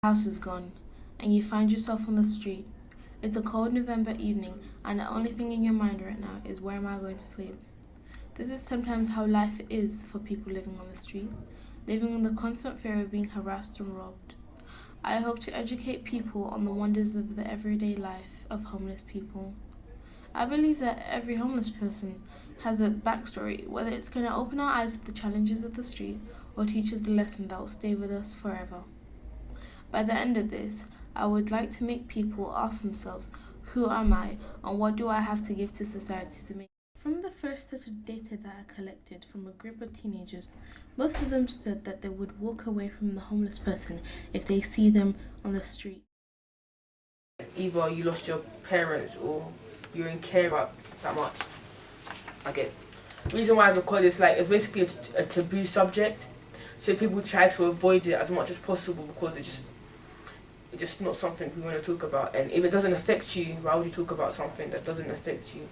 House is gone, and you find yourself on the street. It's a cold November evening, and the only thing in your mind right now is, where am I going to sleep? This is sometimes how life is for people living on the street, living in the constant fear of being harassed and robbed. I hope to educate people on the wonders of the everyday life of homeless people. I believe that every homeless person has a backstory, whether it's going to open our eyes to the challenges of the street or teach us a lesson that will stay with us forever. By the end of this, I would like to make people ask themselves, who am I and what do I have to give to society to make. From the first set of data that I collected from a group of teenagers, most of them said that they would walk away from the homeless person if they see them on the street. Either you lost your parents or you're in care about that much. Okay. Reason why is because it's basically a taboo subject, so people try to avoid it as much as possible because it's just not something we want to talk about. And if it doesn't affect you, why would you talk about something that doesn't affect you?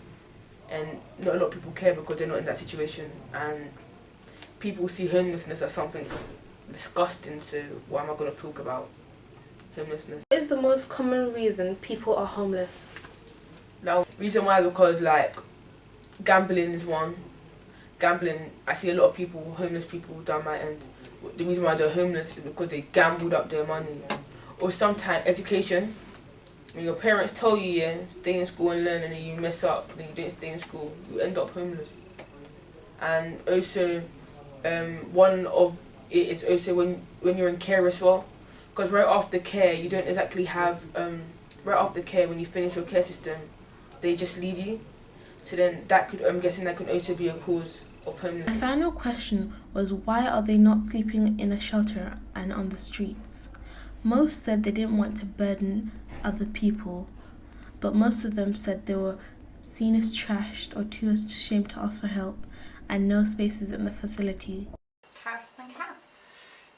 And not a lot of people care because they're not in that situation, and people see homelessness as something disgusting, so why am I going to talk about homelessness? What is the most common reason people are homeless? Now, reason why because gambling is one. Gambling, I see a lot of people, homeless people down my end. The reason why they're homeless is because they gambled up their money. Or sometimes education. When your parents tell you, yeah, stay in school and learn, and then you mess up, and you don't stay in school, you end up homeless. And also, one of it is also when you're in care as well. Because right after care, you don't exactly have, right after care, when you finish your care system, they just leave you. So then that could, I'm guessing that could also be a cause of homelessness. My final question was, why are they not sleeping in a shelter and on the streets? Most said they didn't want to burden other people, but most of them said they were seen as trashed or too ashamed to ask for help, and no spaces in the facility. Caritas Anchor House.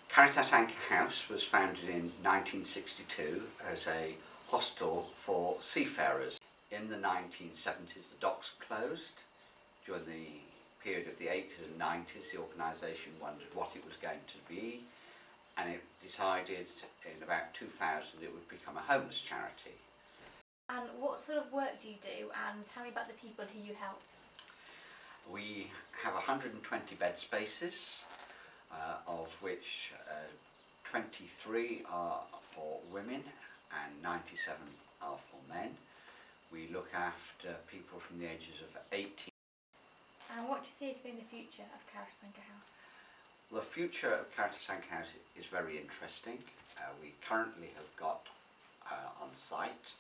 Caritas Anchor House was founded in 1962 as a hostel for seafarers. In the 1970s, the docks closed. During the period of the 80s and 90s, the organisation wondered what it was going to be, and it decided in about 2000 it would become a homeless charity. And what sort of work do you do, and tell me about the people who you help? We have 120 bed spaces, of which 23 are for women and 97 are for men. We look after people from the ages of 18. And what do you see as being the future of Caritas Anchor House? The future of Caritas Anchor House is very interesting. We currently have got on site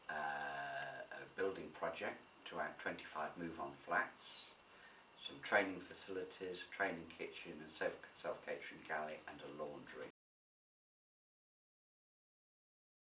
a building project to add 25 move-on flats, some training facilities, a training kitchen, a self-catering galley and a laundry.